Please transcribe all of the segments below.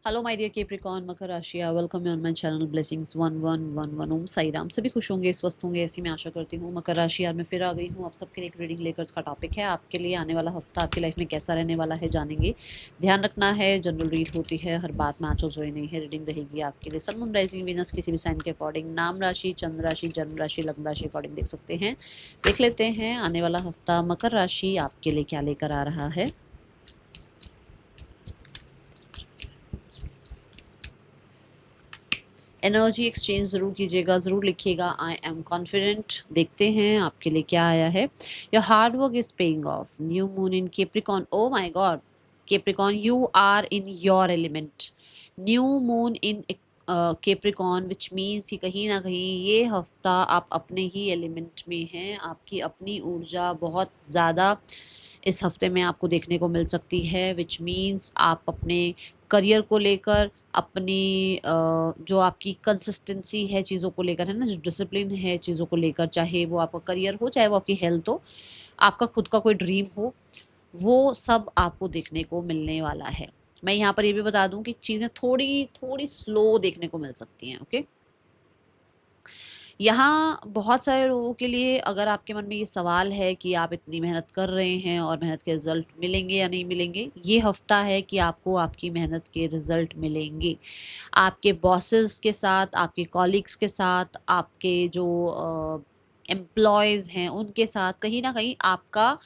Hello my dear Capricorn मकर राशि, welcome you on my channel blessings 1111 ओम साई राम। सभी खुश होंगे, स्वस्थ होंगे, ऐसी मैं आशा करती हूँ। मकर राशि यार मैं फिर आ गई हूँ आप सबके लिए एक रीडिंग लेकर। इसका टॉपिक है आपके लिए आने वाला हफ्ता आपकी लाइफ में कैसा रहने वाला है, जानेंगे। ध्यान रखना है, जनरल रीड होती है, हर बात मैच हो जोई नहीं है। रीडिंग रहेगी आपके लिए सन मून राइजिंग वीनस किसी भी साइन के अकॉर्डिंग, नाम राशि, चंद्र राशि, जन्म राशि, लग्न राशि अकॉर्डिंग देख सकते हैं। देख लेते हैं आने वाला हफ्ता मकर राशि आपके लिए क्या लेकर आ रहा है। एनर्जी एक्सचेंज ज़रूर कीजिएगा, ज़रूर लिखिएगा आई एम कॉन्फिडेंट। देखते हैं आपके लिए क्या आया है। Your hard work is paying off, new moon in Capricorn. Oh my God Capricorn, you are in your element. New moon in Capricorn which means कि कहीं ना कहीं ये हफ्ता आप अपने ही एलिमेंट में हैं। आपकी अपनी ऊर्जा बहुत ज़्यादा इस हफ्ते में आपको देखने को मिल सकती है, विच मीन्स आप अपने करियर को लेकर, अपनी जो आपकी कंसिस्टेंसी है चीज़ों को लेकर, है ना, जो डिसिप्लिन है चीज़ों को लेकर, चाहे वो आपका करियर हो, चाहे वो आपकी हेल्थ हो, आपका खुद का कोई ड्रीम हो, वो सब आपको देखने को मिलने वाला है। मैं यहाँ पर ये भी बता दूं कि चीज़ें थोड़ी थोड़ी स्लो देखने को मिल सकती हैं। ओके, यहाँ बहुत सारे लोगों के लिए अगर आपके मन में ये सवाल है कि आप इतनी मेहनत कर रहे हैं और मेहनत के रिजल्ट मिलेंगे या नहीं मिलेंगे, ये हफ्ता है कि आपको आपकी मेहनत के रिजल्ट मिलेंगे। आपके बॉसेस के साथ, आपके कॉलीग्स के साथ, आपके जो एम्प्लॉयज़ हैं उनके साथ कहीं ना कहीं आपका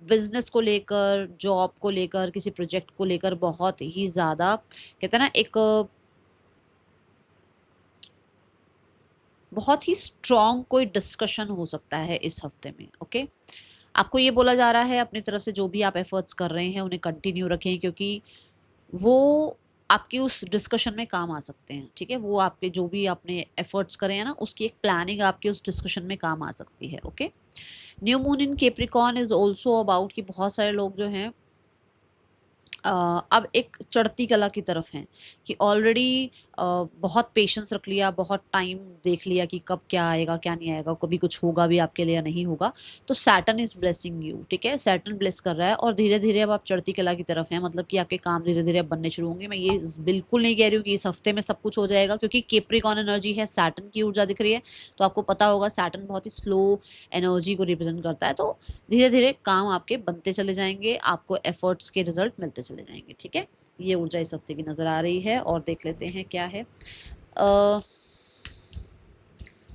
बिजनेस को लेकर, जॉब को लेकर, किसी प्रोजेक्ट को लेकर बहुत ही ज़्यादा, कहते हैं ना, एक बहुत ही स्ट्रॉन्ग कोई डिस्कशन हो सकता है इस हफ्ते में। ओके, आपको ये बोला जा रहा है अपनी तरफ से जो भी आप एफर्ट्स कर रहे हैं उन्हें कंटिन्यू रखें, क्योंकि वो आपकी उस डिस्कशन में काम आ सकते हैं। ठीक है, वो आपके जो भी आपने एफर्ट्स करे हैं ना, उसकी एक प्लानिंग आपके उस डिस्कशन में काम आ सकती है। Okay, new moon in Capricorn is also about कि बहुत सारे लोग जो हैं अब एक चढ़ती कला की तरफ हैं कि ऑलरेडी बहुत पेशेंस रख लिया, बहुत टाइम देख लिया कि कब क्या आएगा क्या नहीं आएगा, कभी कुछ होगा भी आपके लिए या नहीं होगा। तो सैटर्न इज ब्लेसिंग यू। ठीक है, सैटर्न ब्लेस कर रहा है और धीरे धीरे अब आप चढ़ती कला की तरफ हैं, मतलब कि आपके काम धीरे धीरे अब बनने शुरू होंगे। मैं ये बिल्कुल नहीं कह रही हूँ कि इस हफ्ते में सब कुछ हो जाएगा, क्योंकि केप्रिकॉन एनर्जी है, सैटर्न की ऊर्जा दिख रही है। तो आपको पता होगा सैटर्न बहुत ही स्लो एनर्जी को रिप्रेजेंट करता है। तो धीरे धीरे काम आपके बनते चले जाएंगे, आपको एफर्ट्स के रिजल्ट मिलते चले जाएंगे। ठीक है, ये ऊर्जा इस हफ्ते की नज़र आ रही है और देख लेते हैं क्या है।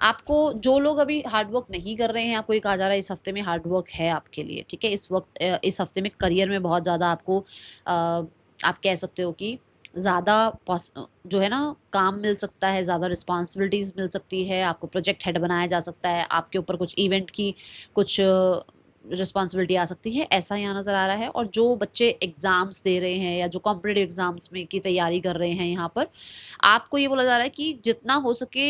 आपको जो लोग अभी हार्ड वर्क नहीं कर रहे हैं, आपको ये कहा जा रहा है इस हफ्ते में हार्ड वर्क है आपके लिए। ठीक है, इस वक्त इस हफ्ते में करियर में बहुत ज़्यादा आपको आप कह सकते हो कि ज़्यादा जो है ना काम मिल सकता है, ज़्यादा रिस्पॉन्सिबिलिटीज़ मिल सकती है, आपको प्रोजेक्ट हेड बनाया जा सकता है, आपके ऊपर कुछ इवेंट की कुछ रिस्पॉन्सिबिलिटी आ सकती है, ऐसा यहाँ नज़र आ रहा है। और जो बच्चे एग्ज़ाम्स दे रहे हैं या जो कॉम्पिटिटिव एग्ज़ाम्स में की तैयारी कर रहे हैं, यहाँ पर आपको ये बोला जा रहा है कि जितना हो सके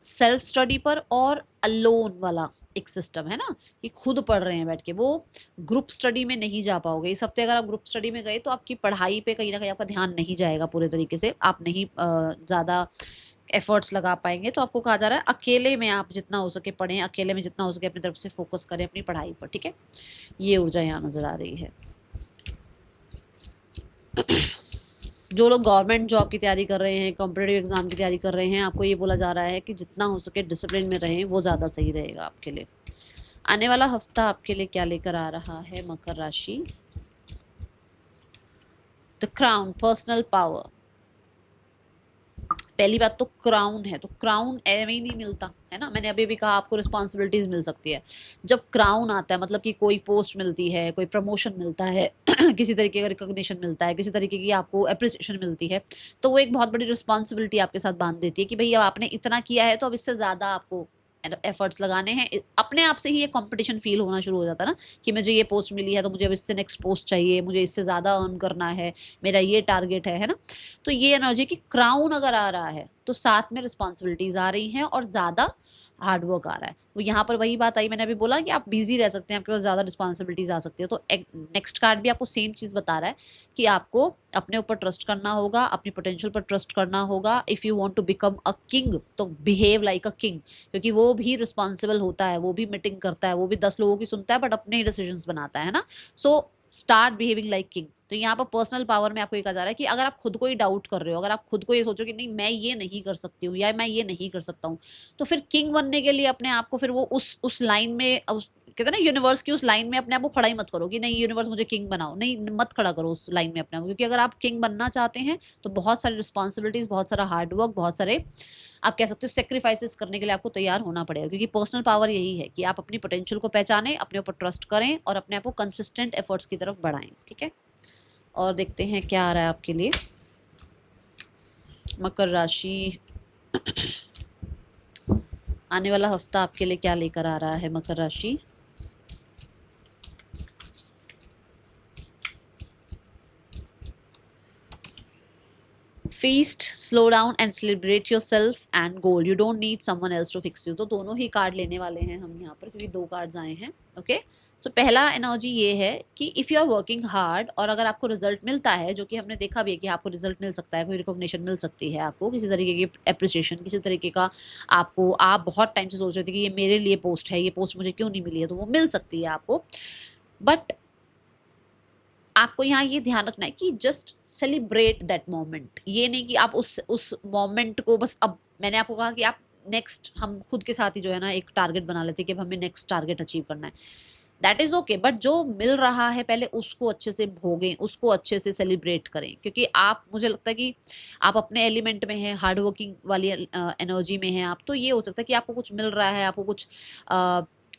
सेल्फ स्टडी पर और अलोन वाला एक सिस्टम है ना, कि खुद पढ़ रहे हैं बैठ के, वो ग्रुप स्टडी में नहीं जा पाओगे इस हफ्ते। अगर आप ग्रुप स्टडी में गए तो आपकी पढ़ाई पे कहीं ना कहीं आपका ध्यान नहीं जाएगा पूरे तरीके से, आप नहीं ज़्यादा एफर्ट्स लगा पाएंगे। तो आपको कहा जा रहा है अकेले में आप जितना हो सके पढ़ें, अकेले में जितना हो सके अपनी तरफ से फोकस करें अपनी पढ़ाई पर। ठीक है, ये ऊर्जा यहाँ नज़र आ रही है। जो लोग गवर्नमेंट जॉब की तैयारी कर रहे हैं, कॉम्पिटेटिव एग्जाम की तैयारी कर रहे हैं, आपको ये बोला जा रहा है कि जितना हो सके डिसिप्लिन में रहें, वो ज़्यादा सही रहेगा आपके लिए। आने वाला हफ्ता आपके लिए क्या लेकर आ रहा है मकर राशि। The crown, personal power. पहली बात तो क्राउन है, तो क्राउन एवं ही नहीं मिलता है ना। मैंने अभी भी कहा आपको रिस्पॉन्सिबिलिटीज मिल सकती है। जब क्राउन आता है मतलब कि कोई पोस्ट मिलती है, कोई प्रमोशन मिलता है किसी तरीके का रिकॉग्निशन मिलता है, किसी तरीके की आपको अप्रिसिएशन मिलती है, तो वो एक बहुत बड़ी रिस्पॉन्सिबिलिटी आपके साथ बांध देती है कि भैया आपने इतना किया है तो अब इससे ज़्यादा आपको एफर्ट्स लगाने हैं। अपने आप से ही ये कंपटीशन फील होना शुरू हो जाता है ना, कि मुझे ये पोस्ट मिली है तो मुझे अब इससे नेक्स्ट पोस्ट चाहिए, मुझे इससे ज़्यादा अर्न करना है, मेरा ये टारगेट है ना। तो ये एनर्जी की क्राउन अगर आ रहा है तो साथ में रिस्पॉन्सिबिलिटीज आ रही हैं और ज़्यादा हार्ड वर्क आ रहा है। वो यहाँ पर वही बात आई, मैंने अभी बोला कि आप बिजी रह सकते हैं, आपके पास ज़्यादा रिस्पॉन्सिबिलिटीज आ सकती है। तो नेक्स्ट कार्ड भी आपको सेम चीज़ बता रहा है कि आपको अपने ऊपर ट्रस्ट करना होगा, अपनी पोटेंशियल पर ट्रस्ट करना होगा। If you want to become a king तो बिहेव लाइक अ किंग, क्योंकि वो भी रिस्पॉन्सिबल होता है, वो भी मीटिंग करता है, वो भी 10 लोगों की सुनता है बट अपने ही डिसीजंस बनाता है ना। So start behaving like king. तो यहाँ पर पर्सनल पावर में आपको ये कहा जा रहा है कि अगर आप खुद को ही डाउट कर रहे हो, अगर आप खुद को ये सोचो कि नहीं मैं ये नहीं कर सकती हूँ या मैं ये नहीं कर सकता हूँ, तो फिर किंग बनने के लिए अपने आप को फिर वो उस लाइन में कहते हैं ना यूनिवर्स की उस लाइन में अपने आप को खड़ा ही मत करो कि नहीं यूनिवर्स मुझे किंग बनाओ, नहीं मत खड़ा करो उस लाइन में अपने आप को, क्योंकि अगर आप किंग बनना चाहते हैं तो बहुत सारी रिस्पॉन्सिबिलिटीज, बहुत सारा हार्डवर्क, बहुत सारे आप कह सकते हो सेक्रीफाइसेस करने के लिए आपको तैयार होना पड़ेगा, क्योंकि पर्सनल पावर यही है कि आप अपनी पोटेंशियल को पहचानें, अपने ऊपर ट्रस्ट करें और अपने आप को कंसिस्टेंट एफर्ट्स की तरफ बढ़ाएं। ठीक है, और देखते हैं क्या आ रहा है आपके लिए मकर राशि। आने वाला हफ्ता आपके लिए क्या लेकर आ रहा है मकर राशि। Feast, slow down and celebrate yourself and goal, you don't need someone else to fix you. तो दोनों ही कार्ड लेने वाले हैं हम यहाँ पर, क्योंकि 2 कार्ड्स आए हैं। ओके, सो पहला एनर्जी ये है कि if you are working hard और अगर आपको रिजल्ट मिलता है, जो कि हमने देखा भी है कि आपको रिजल्ट मिल सकता है, कोई रिकॉग्निशन मिल सकती है आपको, किसी तरीके की अप्रिसिएशन, किसी तरीके का आपको, आप बहुत टाइम से सोच रहे थे कि ये मेरे लिए पोस्ट है, ये पोस्ट मुझे क्यों नहीं मिली है, तो वो मिल सकती है आपको। बट आपको यहाँ ये ध्यान रखना है कि जस्ट सेलिब्रेट दैट मोमेंट, ये नहीं कि आप उस मोमेंट को बस, अब मैंने आपको कहा कि आप नेक्स्ट, हम खुद के साथ ही जो है ना एक टारगेट बना लेते हैं कि अब हमें नेक्स्ट टारगेट अचीव करना है, दैट इज़ ओके, बट जो मिल रहा है पहले उसको अच्छे से भोगें, उसको अच्छे से सेलिब्रेट करें, क्योंकि आप, मुझे लगता है कि आप अपने एलिमेंट में हैं, हार्ड वर्किंग वाली एनर्जी में हैं आप, तो ये हो सकता है कि आपको कुछ मिल रहा है, आपको कुछ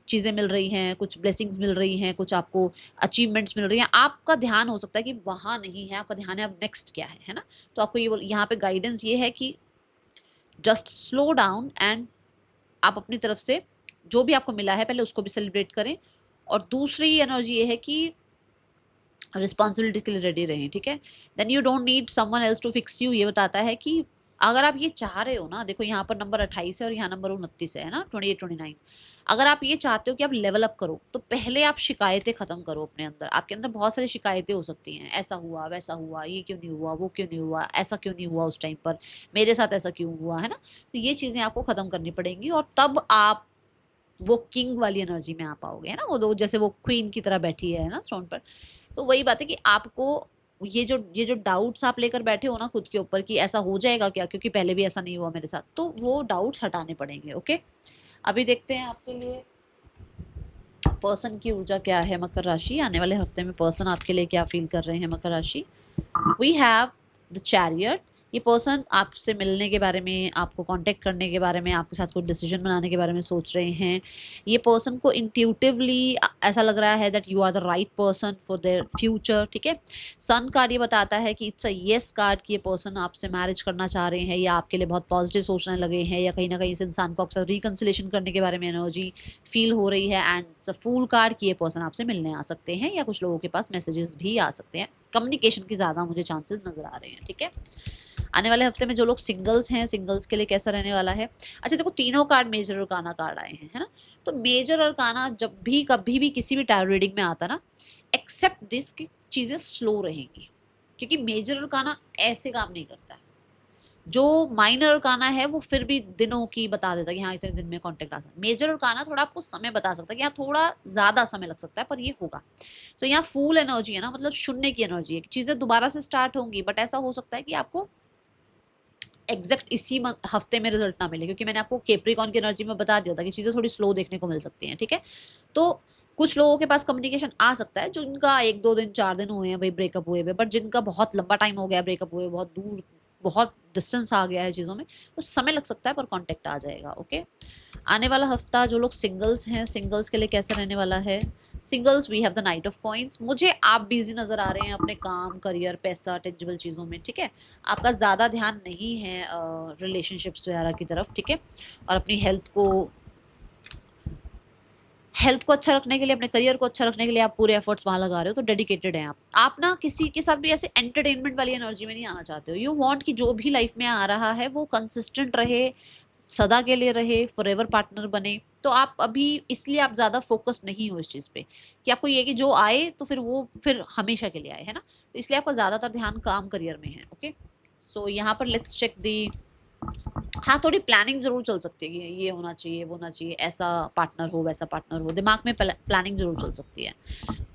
चीज़ें मिल रही हैं, कुछ ब्लेसिंग्स मिल रही हैं, कुछ आपको अचीवमेंट्स मिल रही हैं, आपका ध्यान हो सकता है कि वहाँ नहीं है, आपका ध्यान है अब नेक्स्ट क्या है ना। तो आपको ये यहाँ पे गाइडेंस ये है कि जस्ट स्लो डाउन एंड आप अपनी तरफ से जो भी आपको मिला है पहले उसको भी सेलिब्रेट करें, और दूसरी एनर्जी ये है कि रिस्पॉन्सिबिलिटी के लिए रेडी रहें। ठीक है, then you don't need someone else to fix you. ये बताता है कि अगर आप ये चाह रहे हो ना, देखो यहाँ पर नंबर 28 है और यहाँ नंबर 29 है ना, 28 29, अगर आप ये चाहते हो कि आप लेवल अप करो, तो पहले आप शिकायतें खत्म करो अपने अंदर। आपके अंदर बहुत सारी शिकायतें हो सकती हैं, ऐसा हुआ, वैसा हुआ, ये क्यों नहीं हुआ, वो क्यों नहीं हुआ, ऐसा क्यों नहीं हुआ उस टाइम पर, मेरे साथ ऐसा क्यों हुआ, है ना। तो ये चीज़ें आपको खत्म करनी पड़ेंगी, और तब आप वो किंग वाली एनर्जी में आ पाओगे, है ना। वो जैसे वो क्वीन की तरह बैठी है ना थ्रोन पर। तो वही बात है कि आपको ये जो डाउट्स आप लेकर बैठे हो ना खुद के ऊपर कि ऐसा हो जाएगा क्या, क्योंकि पहले भी ऐसा नहीं हुआ मेरे साथ, तो वो डाउट्स हटाने पड़ेंगे। ओके, अभी देखते हैं आपके लिए पर्सन की ऊर्जा क्या है मकर राशि। आने वाले हफ्ते में पर्सन आपके लिए क्या फील कर रहे हैं मकर राशि। We have the chariot. ये पर्सन आपसे मिलने के बारे में, आपको कांटेक्ट करने के बारे में, आपके साथ कोई डिसीजन बनाने के बारे में सोच रहे हैं। ये पर्सन को इंट्यूटिवली ऐसा लग रहा है that you are the right person for their future. ठीक है, सन कार्ड ये बताता है कि इट्स अ येस कार्ड, कि ये पर्सन आपसे मैरिज करना चाह रहे हैं या आपके लिए बहुत पॉजिटिव सोचने लगे हैं, या कहीं ना कहीं इस इंसान को आपसे रिकन्सिलेशन करने के बारे में एनर्जी फील हो रही है। And it's a fool card, कि ये पर्सन आपसे मिलने आ सकते हैं, या कुछ लोगों के पास मैसेजेस भी आ सकते हैं। कम्युनिकेशन की ज़्यादा मुझे चांसेस नज़र आ रहे हैं। ठीक है, आने वाले हफ्ते में जो लोग सिंगल्स हैं, सिंगल्स के लिए कैसा रहने वाला है। अच्छा देखो, तीनों कार्ड मेजर अरकाना कार्ड आए हैं, है ना। तो मेजर अरकाना जब भी कभी भी किसी भी टैरो रीडिंग में आता ना, एक्सेप्ट दिस की चीज़ें स्लो रहेंगी, क्योंकि मेजर अरकाना ऐसे काम नहीं करता है। जो माइनर अरकाना है वो फिर भी दिनों की बता देता है कि हाँ इतने दिन में कॉन्टेक्ट आ सकता है। मेजर अरकाना थोड़ा आपको समय बता सकता है कि हाँ थोड़ा ज़्यादा समय लग सकता है, पर ये होगा। तो यहाँ फूल एनर्जी है ना, मतलब शून्य की एनर्जी है, चीज़ें दोबारा से स्टार्ट होंगी, बट ऐसा हो सकता है कि आपको एग्जैक्ट इसी हफ्ते में रिजल्ट ना मिले, क्योंकि मैंने आपको कैप्रिकॉर्न की एनर्जी में बता दिया था कि चीज़ें थोड़ी स्लो देखने को मिल सकती हैं। ठीक है, तो कुछ लोगों के पास कम्युनिकेशन आ सकता है जिनका 1-2 दिन 4 दिन हुए हैं भाई ब्रेकअप हुए हुए, बट जिनका बहुत लंबा टाइम हो गया ब्रेकअप हुए, बहुत दूर, बहुत डिस्टेंस आ गया है चीज़ों में, तो समय लग सकता है पर कॉन्टेक्ट आ जाएगा। ओके, आने वाला हफ्ता जो लोग सिंगल्स हैं, सिंगल्स के लिए कैसा रहने वाला है। Singles, we have the knight of coins. मुझे आप बिजी नज़र आ रहे हैं अपने काम, करियर, पैसा, टेंजिबल चीज़ों में। ठीक है, आपका ज़्यादा ध्यान नहीं है रिलेशनशिप्स वगैरह की तरफ। ठीक है, और अपनी हेल्थ को अच्छा रखने के लिए, अपने करियर को अच्छा रखने के लिए आप पूरे एफर्ट्स वहाँ लगा रहे हो, तो डेडिकेटेड हैं आप ना किसी के साथ भी ऐसे एंटरटेनमेंट वाली एनर्जी में नहीं आना चाहते हो। यू वांट कि जो भी लाइफ में आ रहा है वो कंसिस्टेंट रहे, सदा के लिए रहे, फॉरएवर पार्टनर बने। तो आप अभी इसलिए आप ज़्यादा फोकस्ड नहीं हो इस चीज़ पे कि आपको ये कि जो आए तो फिर वो फिर हमेशा के लिए आए, है ना। तो इसलिए आपका ज़्यादातर ध्यान काम करियर में है। ओके, सो यहाँ पर लेट्स चेक दी हाँ, थोड़ी प्लानिंग ज़रूर चल सकती है कि ये होना चाहिए, वो होना चाहिए, ऐसा पार्टनर हो, वैसा पार्टनर हो, दिमाग में प्लानिंग ज़रूर चल सकती है।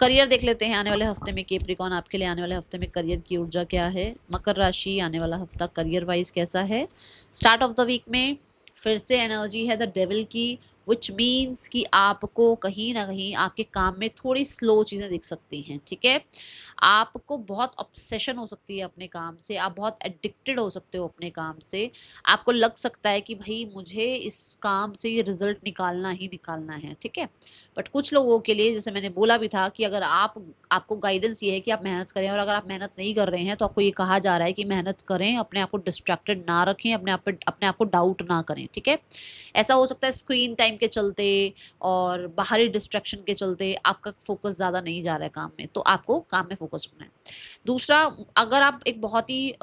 करियर देख लेते हैं आने वाले हफ्ते में, कैप्रिकॉर्न आपके लिए आने वाले हफ्ते में करियर की ऊर्जा क्या है। मकर राशि, आने वाला हफ्ता करियर वाइज कैसा है। स्टार्ट ऑफ द वीक में फिर से एनर्जी है द डेविल की, विच मीन्स कि आपको कहीं ना कहीं आपके काम में थोड़ी स्लो चीज़ें दिख सकती हैं, ठीक है। आपको बहुत ऑब्सेशन हो सकती है अपने काम से, आप बहुत एडिक्टेड हो सकते हो अपने काम से। आपको लग सकता है कि भाई मुझे इस काम से ये रिजल्ट निकालना ही निकालना है, ठीक है। बट कुछ लोगों के लिए, जैसे मैंने बोला भी था, कि अगर आपको गाइडेंस ये है कि आप मेहनत करें, और अगर आप मेहनत नहीं कर रहे हैं तो आपको ये कहा जा रहा है कि मेहनत करें, अपने आप को डिस्ट्रैक्टेड ना रखें, अपने आप को डाउट ना करें, ठीक है। ऐसा हो सकता है स्क्रीन टाइम के चलते और बाहरी डिस्ट्रैक्शन के चलते आपका फोकस ज़्यादा नहीं जा रहा है काम में, तो आपको काम में फोकस रखना है। दूसरा, अगर आप एक बहुत ही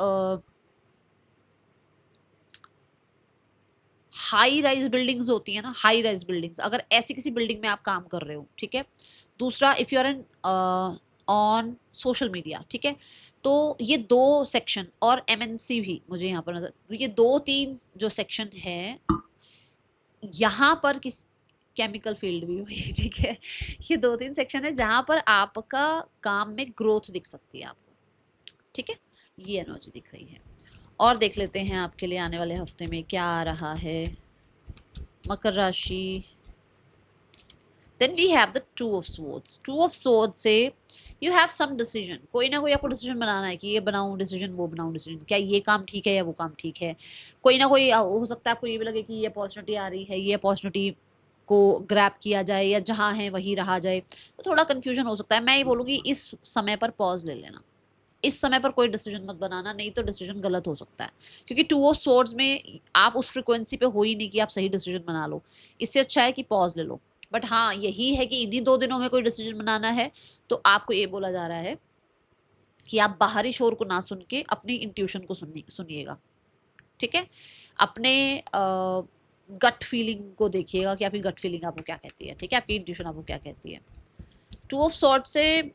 हाई राइज बिल्डिंग्स होती है ना, हाई राइज बिल्डिंग्स, अगर ऐसी किसी बिल्डिंग में आप काम कर रहे हो, ठीक है। दूसरा, if you are an on social media, ठीक है, तो ये दो सेक्शन, और एमएनसी भी मुझे यहाँ पर नजर, तो ये दो तीन जो सेक्शन है, यहाँ पर किस, केमिकल फील्ड भी हुई ठीक है, ये दो तीन सेक्शन है जहाँ पर आपका काम में ग्रोथ दिख सकती है आपको, ठीक है। ये एनर्जी दिख रही है। और देख लेते हैं आपके लिए आने वाले हफ्ते में क्या आ रहा है। मकर राशि, then we have the two of swords. Two of sword से यू हैव सम डिसीजन, कोई ना कोई आपको डिसीजन बनाना है कि ये बनाऊं डिसीजन, वो बनाऊं डिसीजन, क्या ये काम ठीक है या वो काम ठीक है। कोई ना कोई हो सकता है आपको ये भी लगे कि ये अपॉर्चुनिटी आ रही है, ये अपॉर्चुनिटी को ग्रैब किया जाए या जहाँ है वहीं रहा जाए, तो थोड़ा कन्फ्यूजन हो सकता है। मैं ये बोलूँगी इस समय पर पॉज ले लेना, इस समय पर कोई डिसीजन मत बनाना, नहीं तो डिसीजन गलत हो सकता है, क्योंकि टू ऑफ सोर्ड्स में आप उस फ्रिक्वेंसी पे हो ही नहीं कि आप सही डिसीजन बना लो। इससे अच्छा है कि पॉज ले लो। बट हाँ, यही है कि इन्हीं 2 दिनों में कोई डिसीजन बनाना है, तो आपको ये बोला जा रहा है कि आप बाहरी शोर को ना सुन के अपनी इंट्यूशन को सुनिएगा, ठीक है। अपने गट फीलिंग को देखिएगा कि आपकी गट फीलिंग आपको क्या कहती है, ठीक है, आपकी इंट्यूशन आपको क्या कहती है। टू ऑफ सॉर्ड से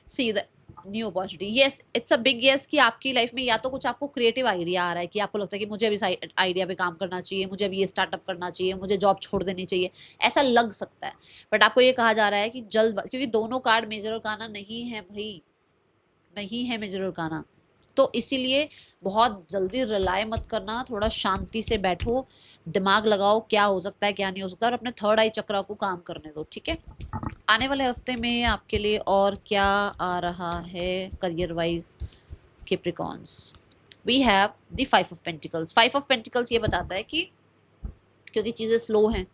see the new opportunity, yes, it's a big yes, कि आपकी लाइफ में या तो कुछ आपको क्रिएटिव आइडिया आ रहा है कि आपको लगता है कि मुझे अभी आइडिया पे काम करना चाहिए, मुझे अभी ये स्टार्टअप करना चाहिए, मुझे जॉब छोड़ देनी चाहिए, ऐसा लग सकता है। बट आपको ये कहा जा रहा है कि जल्द, क्योंकि दोनों कार्ड मेजर अरकाना नहीं है भाई, नहीं है मेजर अरकाना, तो इसीलिए बहुत जल्दी रिलाय मत करना, थोड़ा शांति से बैठो, दिमाग लगाओ क्या हो सकता है क्या नहीं हो सकता, और अपने थर्ड आई चक्रा को काम करने दो, ठीक है। आने वाले हफ्ते में आपके लिए और क्या आ रहा है career wise Capricorns. We have the 5 of pentacles. 5 of pentacles ये बताता है कि क्योंकि चीज़ें स्लो हैं,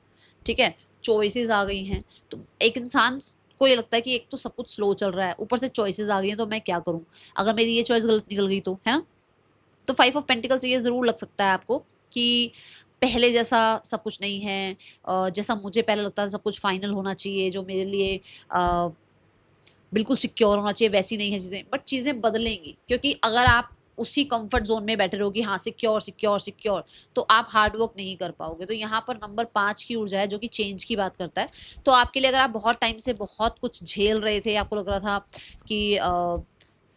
ठीक है, चॉइसेस आ गई हैं, तो एक इंसान को ये लगता है कि एक तो सब कुछ स्लो चल रहा है, ऊपर से चॉइसेस आ गई हैं, तो मैं क्या करूं, अगर मेरी ये चॉइस गलत निकल गई तो, है ना। तो 5 ऑफ पेंटिकल्स ये ज़रूर लग सकता है आपको कि पहले जैसा सब कुछ नहीं है, जैसा मुझे पहले लगता था सब कुछ फाइनल होना चाहिए, जो मेरे लिए बिल्कुल सिक्योर होना चाहिए, वैसी नहीं है चीज़ें, बट चीज़ें बदलेंगी, क्योंकि अगर आप उसी कंफर्ट जोन में बैठे रहोगे, हाँ सिक्योर सिक्योर सिक्योर, तो आप हार्ड वर्क नहीं कर पाओगे। तो यहाँ पर नंबर 5 की ऊर्जा है जो कि चेंज की बात करता है। तो आपके लिए, अगर आप बहुत टाइम से बहुत कुछ झेल रहे थे, आपको लग रहा था कि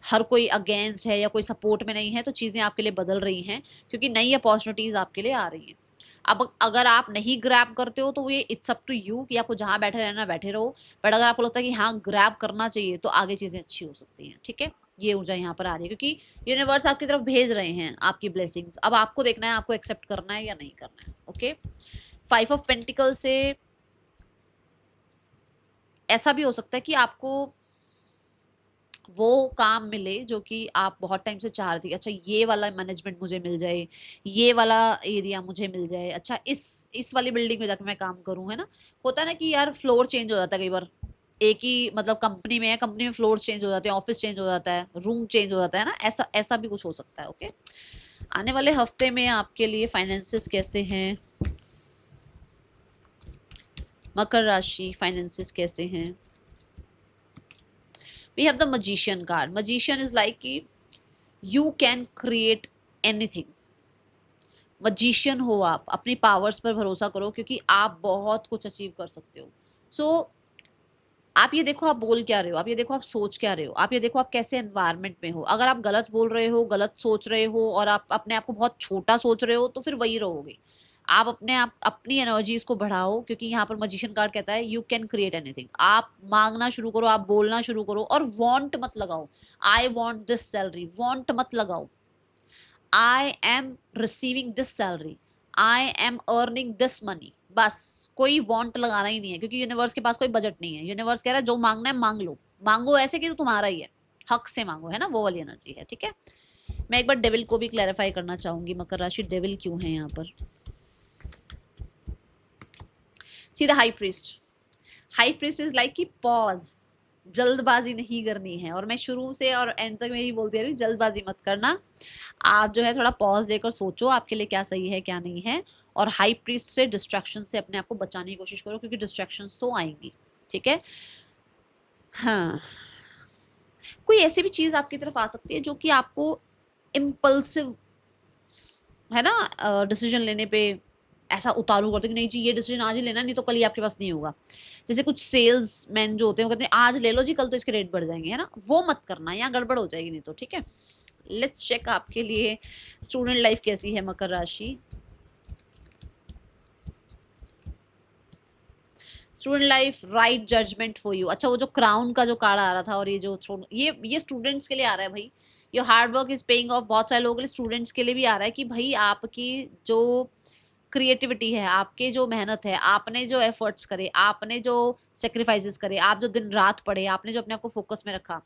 हर कोई अगेंस्ट है या कोई सपोर्ट में नहीं है, तो चीज़ें आपके लिए बदल रही हैं, क्योंकि नई अपॉर्चुनिटीज़ आपके लिए आ रही हैं। अब अगर आप नहीं ग्रैब करते हो तो ये इट्स अप टू यू कि आपको जहाँ बैठे रहना बैठे रहो, बट अगर आपको लगता है कि हाँ ग्रैब करना चाहिए, तो आगे चीज़ें अच्छी हो सकती हैं, ठीक है। ये ऊर्जा यहाँ पर आ रही है, क्योंकि यूनिवर्स आपकी तरफ भेज रहे हैं आपकी ब्लेसिंग्स। अब आपको देखना है आपको एक्सेप्ट करना है या नहीं करना है, ओके। 5 ऑफ पेंटिकल से ऐसा भी हो सकता है कि आपको वो काम मिले जो कि आप बहुत टाइम से चाह रहे थे, अच्छा ये वाला मैनेजमेंट मुझे मिल जाए, ये वाला एरिया मुझे मिल जाए, अच्छा इस वाली बिल्डिंग में जाकर मैं काम करूँ, है ना। होता है ना कि यार फ्लोर चेंज हो जाता है कई बार, एक ही मतलब कंपनी में है, कंपनी में फ्लोर चेंज हो जाते हैं, ऑफिस चेंज हो जाता है, रूम चेंज हो जाता है ना, ऐसा ऐसा भी कुछ हो सकता है, ओके। आने वाले हफ्ते में आपके लिए फाइनेंसेस कैसे हैं। मकर राशि, फाइनेंसेस कैसे हैं। we have the magician card. Magician is like कि you can create anything. Magician हो आप, अपनी पावर्स पर भरोसा करो, क्योंकि आप बहुत कुछ अचीव कर सकते हो। सो आप ये देखो आप बोल क्या रहे हो, आप ये देखो आप सोच क्या रहे हो, आप ये देखो आप कैसे एनवायरनमेंट में हो। अगर आप गलत बोल रहे हो, गलत सोच रहे हो और आप अपने आप को बहुत छोटा सोच रहे हो तो फिर वही रहोगे। आप अपनी एनर्जीज को बढ़ाओ, क्योंकि यहाँ पर मजिशियन कार्ड कहता है यू कैन क्रिएट एनीथिंग। आप मांगना शुरू करो, आप बोलना शुरू करो और वांट मत लगाओ। I want this salary, want मत लगाओ। I am receiving this salary, I am earning this money. बस कोई वांट लगाना ही नहीं है, क्योंकि यूनिवर्स के पास कोई बजट नहीं है। यूनिवर्स कह रहा है जो मांगना है मांग लो, मांगो ऐसे कि तो तुम्हारा ही है, हक से मांगो, है ना, वो वाली एनर्जी है। ठीक है, मैं एक बार डेविल को भी क्लैरिफाई करना चाहूंगी। मकर राशि डेविल क्यों है यहाँ पर? सीधा high priest. High priest is like कि पॉज, जल्दबाजी नहीं करनी है। और मैं शुरू से और एंड तक मैं यही बोलती रही, जल्दबाजी मत करना। आप जो है थोड़ा पॉज लेकर सोचो आपके लिए क्या सही है क्या नहीं है। और हाई प्रीस्ट से, डिस्ट्रैक्शन से अपने आप को बचाने की कोशिश करो, क्योंकि डिस्ट्रैक्शंस तो आएंगी। ठीक है, हाँ, कोई ऐसी भी चीज आपकी तरफ आ सकती है जो कि आपको इम्पल्सिव, है ना, डिसीजन लेने पे ऐसा उतारू करते कि नहीं जी ये डिसीजन आज ही लेना, नहीं तो कल ही आपके पास नहीं होगा। जैसे कुछ सेल्स मैन जो होते हैं वो कहते हैं आज ले लो जी, कल तो इसके रेट बढ़ जाएंगे, है ना, वो मत करना, यहाँ गड़बड़ हो जाएगी नहीं तो। ठीक है, लेट्स चेक आपके लिए स्टूडेंट लाइफ कैसी है मकर राशि। Student life, right judgement for you. अच्छा, वो जो क्राउन का जो कार्ड आ रहा था और ये जो ये स्टूडेंट्स के लिए आ रहा है भाई। Your hard work is paying of. बहुत सारे लोगों के लिए, स्टूडेंट्स के लिए भी आ रहा है कि भाई आपकी जो क्रिएटिविटी है, आपके जो मेहनत है, आपने जो एफर्ट्स करे, आपने जो सेक्रीफाइसेस करे, आप जो दिन रात पढ़े, आपने जो अपने आप को फोकस में रखा,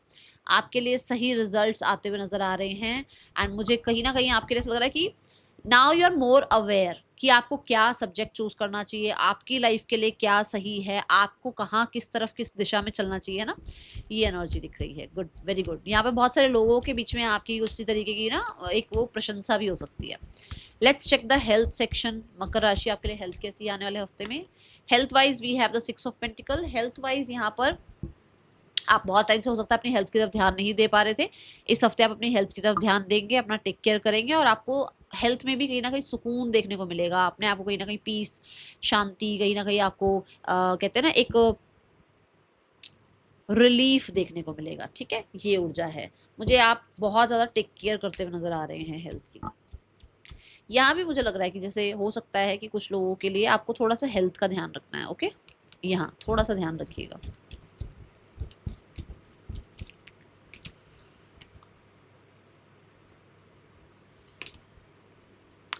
आपके लिए सही रिजल्ट्स आते हुए नजर आ रहे हैं। एंड मुझे कहीं ना कहीं आपके लिए ऐसा लग रहा है कि now you are more aware कि आपको क्या सब्जेक्ट चूज करना चाहिए, आपकी लाइफ के लिए क्या सही है, आपको कहाँ किस तरफ किस दिशा में चलना चाहिए, है ना, ये एनर्जी दिख रही है। Good, very good. यहाँ पे बहुत सारे लोगों के बीच में आपकी उसी तरीके की ना एक वो प्रशंसा भी हो सकती है। Let's check the health section. मकर राशि, आपके लिए हेल्थ कैसी आने वाले हफ्ते में? Health wise we have the 6 of pentacle. Health wise यहाँ पर आप बहुत टाइम से हो सकता है अपनी हेल्थ की तरफ ध्यान नहीं दे पा रहे थे। इस हफ्ते आप अपनी हेल्थ की तरफ ध्यान देंगे, अपना टेक केयर करेंगे और आपको हेल्थ में भी कहीं ना कहीं सुकून देखने को मिलेगा। अपने आप को कहीं ना कहीं पीस, शांति, कहीं ना कहीं आपको कहते हैं ना एक रिलीफ देखने को मिलेगा। ठीक है, ये ऊर्जा है। मुझे आप बहुत ज़्यादा टेक केयर करते हुए नजर आ रहे हैं हेल्थ की। यहाँ भी मुझे लग रहा है कि जैसे हो सकता है कि कुछ लोगों के लिए आपको थोड़ा सा हेल्थ का ध्यान रखना है। ओके, यहाँ थोड़ा सा ध्यान रखिएगा।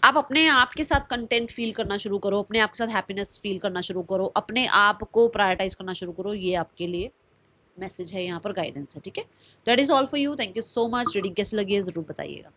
आप अपने आप के साथ कंटेंट फील करना शुरू करो, अपने आप के साथ हैप्पीनेस फील करना शुरू करो, अपने आप को प्रायोरिटाइज करना शुरू करो। ये आपके लिए मैसेज है, यहाँ पर गाइडेंस है। ठीक है, that is all for you. Thank you so much. Reading कैसी लगी है जरूर बताइएगा।